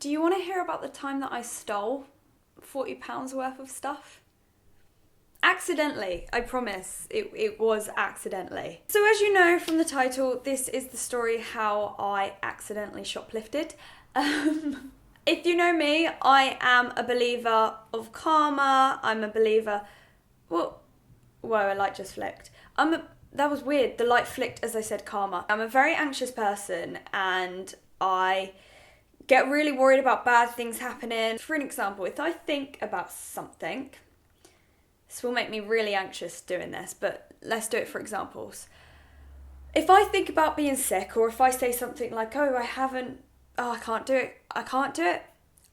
Do you want to hear about the time that I stole £40 worth of stuff? Accidentally, I promise. It was accidentally. So as you know from the title, this is the story how I accidentally shoplifted. If you know me, I am a believer of karma. I'm a believer... Whoa, a light just flicked. That was weird. The light flicked as I said karma. I'm a very anxious person and I get really worried about bad things happening. For an example, if I think about something... This will make me really anxious doing this, but let's do it for examples. If I think about being sick, or if I say something like, I can't do it,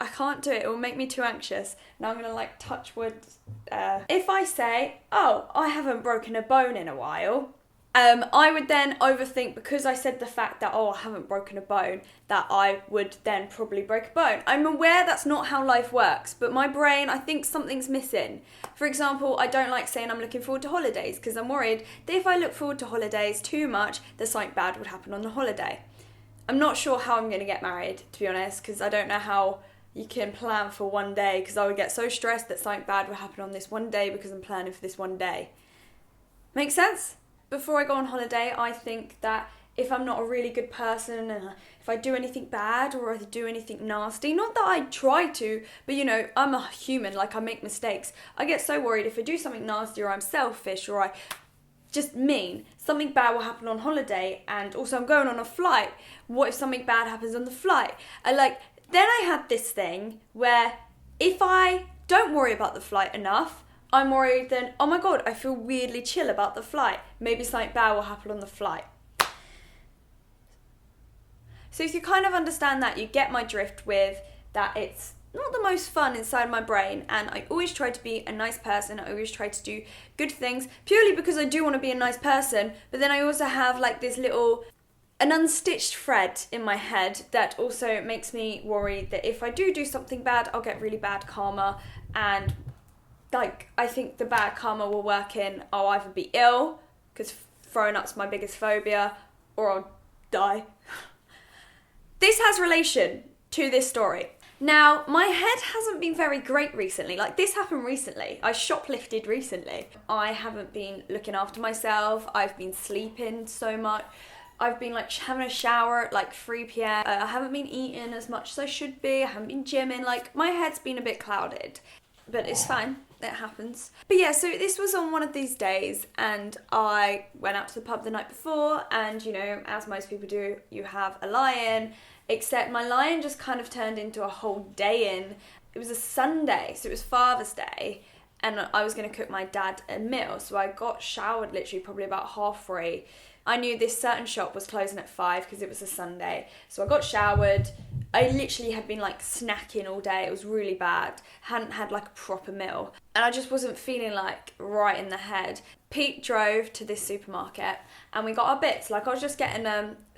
it will make me too anxious. Now I'm going to touch wood. If I say, I haven't broken a bone in a while, I would then overthink, because I said the fact that, I haven't broken a bone, that I would then probably break a bone. I'm aware that's not how life works, but my brain, I think something's missing. For example, I don't like saying I'm looking forward to holidays, because I'm worried that if I look forward to holidays too much, that something bad would happen on the holiday. I'm not sure how I'm going to get married, to be honest, because I don't know how you can plan for one day, because I would get so stressed that something bad would happen on this one day because I'm planning for this one day. Make sense? Before I go on holiday, I think that if I'm not a really good person and if I do anything bad or I do anything nasty, not that I try to, but I'm a human, I make mistakes. I get so worried if I do something nasty or I'm selfish or I just mean, something bad will happen on holiday, and also I'm going on a flight. What if something bad happens on the flight? Then I had this thing where if I don't worry about the flight enough, I'm worried then, oh my god, I feel weirdly chill about the flight. Maybe something bad will happen on the flight. So if you kind of understand that, you get my drift with that it's not the most fun inside my brain, and I always try to be a nice person. I always try to do good things, purely because I do want to be a nice person, but then I also have an unstitched thread in my head that also makes me worry that if I do something bad, I'll get really bad karma, and I think the bad karma will work in, I'll either be ill, because throwing up's my biggest phobia, or I'll die. This has relation to this story. Now, my head hasn't been very great recently. This happened recently. I shoplifted recently. I haven't been looking after myself. I've been sleeping so much. I've been having a shower at 3 p.m. I haven't been eating as much as I should be. I haven't been gymming. My head's been a bit clouded. But it's fine. It happens. But yeah, so this was on one of these days, and I went out to the pub the night before, and as most people do, you have a lie-in, except my lie-in just kind of turned into a whole day in. It was a Sunday, so it was Father's Day, and I was going to cook my dad a meal, so I got showered literally probably about 3:30. I knew this certain shop was closing at 5 because it was a Sunday, so I got showered. I literally had been snacking all day. It was really bad. Hadn't had a proper meal. And I just wasn't feeling right in the head. Pete drove to this supermarket and we got our bits. I was just getting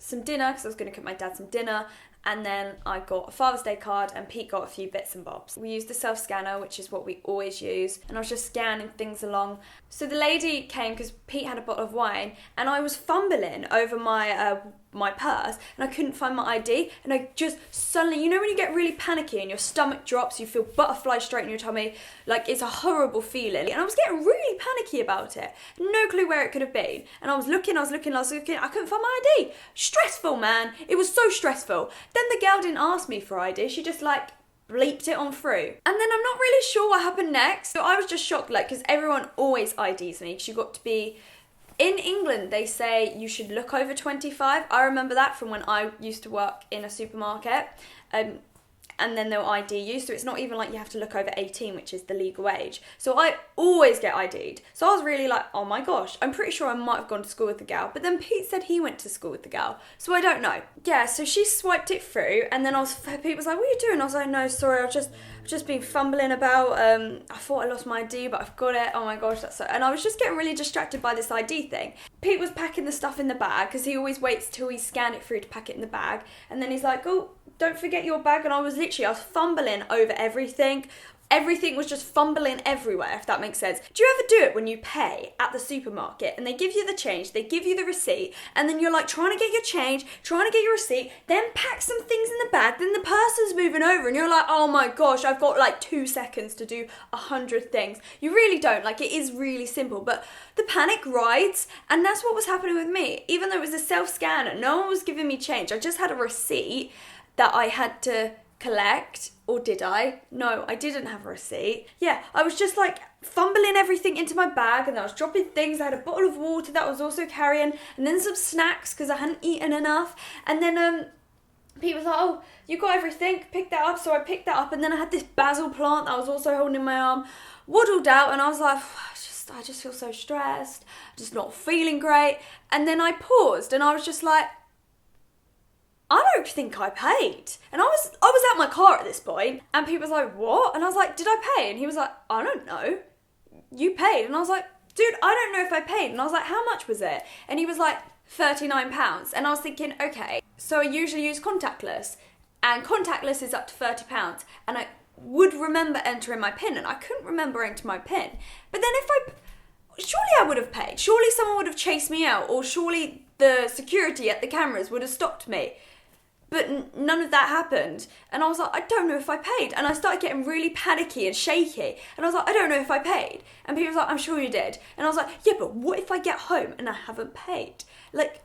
some dinner because I was going to cook my dad some dinner. And then I got a Father's Day card and Pete got a few bits and bobs. We used the self-scanner, which is what we always use. And I was just scanning things along. So the lady came because Pete had a bottle of wine and I was fumbling over my purse and I couldn't find my ID. And I just suddenly, when you get really panicky and your stomach drops, you feel butterflies straight in your tummy. It's a horrible feeling. And I was getting really panicky about it. No clue where it could have been. And I was looking. I couldn't find my ID. Stressful, man. It was so stressful. Then the girl didn't ask me for ID. She just bleeped it on through. And then I'm not really sure what happened next. So I was just shocked, because everyone always IDs me, because you got to be... In England, they say you should look over 25. I remember that from when I used to work in a supermarket. And then they'll ID you. So it's not even you have to look over 18, which is the legal age. So I always get ID'd. So I was really oh my gosh, I'm pretty sure I might have gone to school with the gal. But then Pete said he went to school with the gal. So I don't know. Yeah, so she swiped it through. And then Pete was like, what are you doing? I was like, no, sorry, I've just been fumbling about. I thought I lost my ID, but I've got it. Oh my gosh, that's so... And I was just getting really distracted by this ID thing. Pete was packing the stuff in the bag, because he always waits till we scan it through to pack it in the bag. And then he's like, oh, don't forget your bag. And I was fumbling over everything, everything was just fumbling everywhere, if that makes sense. Do you ever do it when you pay at the supermarket and they give you the change, they give you the receipt, and then you're like trying to get your change, trying to get your receipt, then pack some things in the bag, then the person's moving over and you're like, oh my gosh, I've got like 2 seconds to do 100 things. You really don't. Like, it is really simple, but the panic rides, and that's what was happening with me. Even though it was a self-scanner, no one was giving me change. I just had a receipt that I had to collect, or did I? No, I didn't have a receipt. Yeah, I was just like fumbling everything into my bag, and I was dropping things. I had a bottle of water that I was also carrying, and then some snacks because I hadn't eaten enough. And then people was like, oh, you got everything, pick that up. So I picked that up, and then I had this basil plant that I was also holding in my arm, waddled out, and I was like, I just feel so stressed, just not feeling great. And then I paused, and I was just like, I don't think I paid. And I was at my car at this point, and people was like, what? And I was like, did I pay? And he was like, I don't know. You paid. And I was like, dude, I don't know if I paid. And I was like, how much was it? And he was like, £39. And I was thinking, okay, so I usually use contactless, and contactless is up to £30. And I would remember entering my PIN, and I couldn't remember entering my PIN. But then surely I would have paid. Surely someone would have chased me out, or surely the security at the cameras would have stopped me. But none of that happened. And I was like, I don't know if I paid. And I started getting really panicky and shaky. And I was like, I don't know if I paid. And people was like, I'm sure you did. And I was like, yeah, but what if I get home and I haven't paid? Like,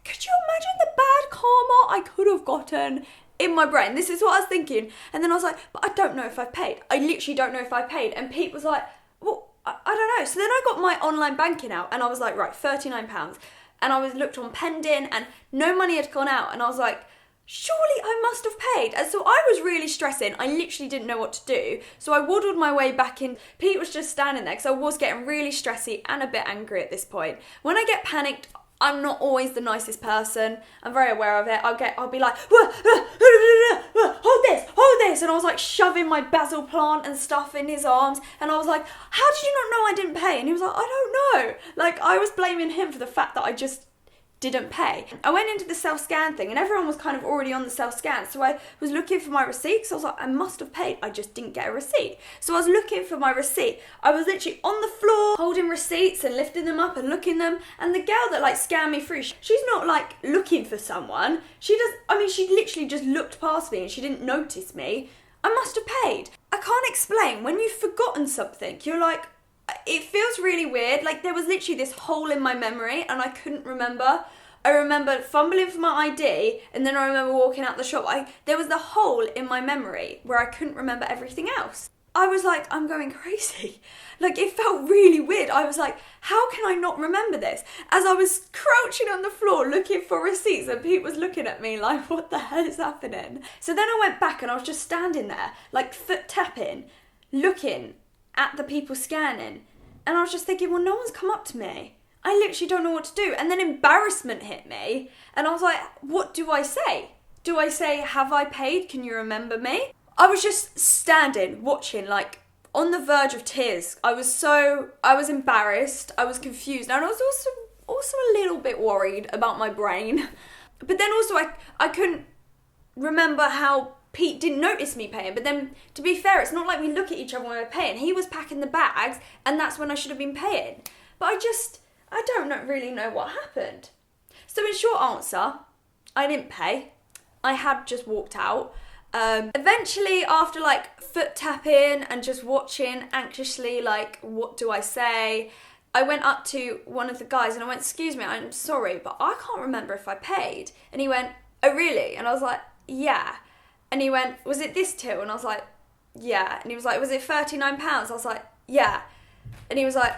could you imagine the bad karma I could have gotten in my brain? This is what I was thinking. And then I was like, but I don't know if I paid. I literally don't know if I paid. And Pete was like, well, I don't know. So then I got my online banking out, and I was like, right, £39. And I was looked on pending, and no money had gone out. And I was like, surely I must have paid. And so I was really stressing. I literally didn't know what to do. So I waddled my way back in. Pete was just standing there because I was getting really stressy and a bit angry at this point. When I get panicked, I'm not always the nicest person. I'm very aware of it. I'll be like, hold this. And I was like shoving my basil plant and stuff in his arms. And I was like, how did you not know I didn't pay? And he was like, I don't know. Like, I was blaming him for the fact that I just didn't pay. I went into the self-scan thing, and everyone was kind of already on the self-scan, so I was looking for my receipt, because I was like, I must have paid, I just didn't get a receipt. So I was looking for my receipt. I was literally on the floor holding receipts and lifting them up and looking them, and the girl that like scanned me through, she's not like looking for someone. She literally just looked past me and she didn't notice me. I must have paid. I can't explain. When you've forgotten something, you're like, it feels really weird. Like, there was literally this hole in my memory and I couldn't remember. I remember fumbling for my ID, and then I remember walking out the shop. There was the hole in my memory where I couldn't remember everything else. I was like, I'm going crazy. Like, it felt really weird. I was like, how can I not remember this? As I was crouching on the floor looking for receipts, and Pete was looking at me like, what the hell is happening? So then I went back and I was just standing there, like foot tapping, looking at the people scanning. And I was just thinking, well, no one's come up to me. I literally don't know what to do. And then embarrassment hit me. And I was like, what do I say? Do I say, have I paid? Can you remember me? I was just standing, watching, like, on the verge of tears. I was embarrassed. I was confused. And I was also a little bit worried about my brain. But then also I couldn't remember how Pete didn't notice me paying. But then, to be fair, it's not like we look at each other when we're paying. He was packing the bags, and that's when I should have been paying. But I don't really know what happened. So in short answer, I didn't pay. I had just walked out. Eventually, after like foot tapping and just watching anxiously, like, what do I say? I went up to one of the guys and I went, excuse me, I'm sorry, but I can't remember if I paid. And he went, oh really? And I was like, yeah. And he went, was it this till? And I was like, yeah. And he was like, was it £39? I was like, yeah. And he was like,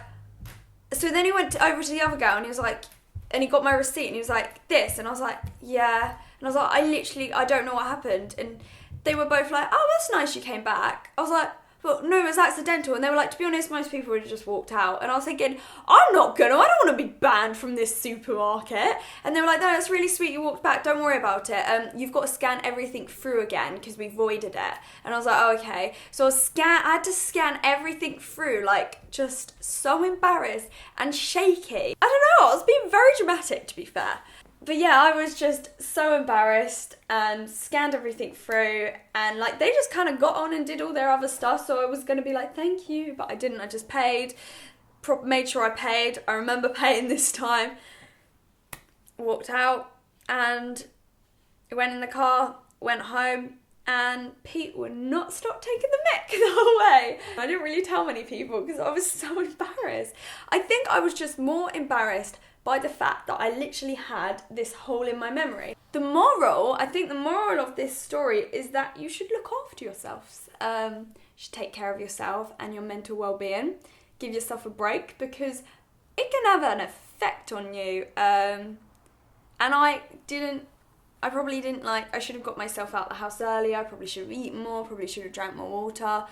so then he went over to the other girl and he was like, and he got my receipt and he was like, this. And I was like, yeah. And I was like, I don't know what happened. And they were both like, oh, that's nice you came back. I was like, well, no, it was accidental. And they were like, to be honest, most people would have just walked out. And I was thinking, I don't want to be banned from this supermarket. And they were like, no, that's really sweet you walked back. Don't worry about it. You've got to scan everything through again because we voided it. And I was like, oh, okay. So I had to scan everything through, like, just so embarrassed and shaky. I don't know, I was being very dramatic, to be fair. But yeah, I was just so embarrassed and scanned everything through, and like they just kind of got on and did all their other stuff, so I was going to be like thank you, but I didn't. I just paid, made sure I paid. I remember paying this time, walked out and went in the car, went home, and Pete would not stop taking the mick the whole way. I didn't really tell many people because I was so embarrassed. I think I was just more embarrassed by the fact that I literally had this hole in my memory. I think the moral of this story is that you should look after yourselves. You should take care of yourself and your mental well-being. Give yourself a break because it can have an effect on you. And I probably didn't I should have got myself out of the house earlier. I probably should have eaten more, probably should have drank more water.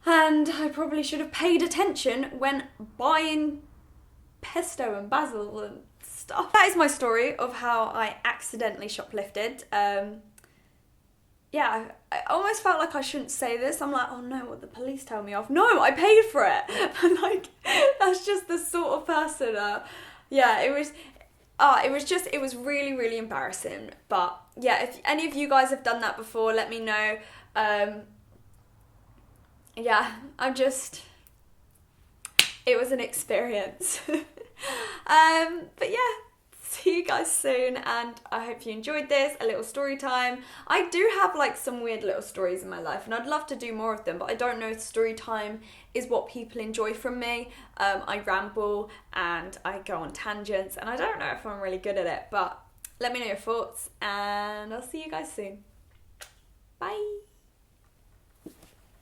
And I probably should have paid attention when buying pesto and basil and stuff. That is my story of how I accidentally shoplifted. Yeah, I almost felt like I shouldn't say this. I'm like, oh no, what the police tell me off? No, I paid for it. And like, that's just the sort of person. Yeah, it was really, really embarrassing. But yeah, if any of you guys have done that before, let me know. Yeah, it was an experience. But yeah, see you guys soon, and I hope you enjoyed this, a little story time. I do have like some weird little stories in my life, and I'd love to do more of them, but I don't know if story time is what people enjoy from me. I ramble and I go on tangents, and I don't know if I'm really good at it, but let me know your thoughts, and I'll see you guys soon. Bye.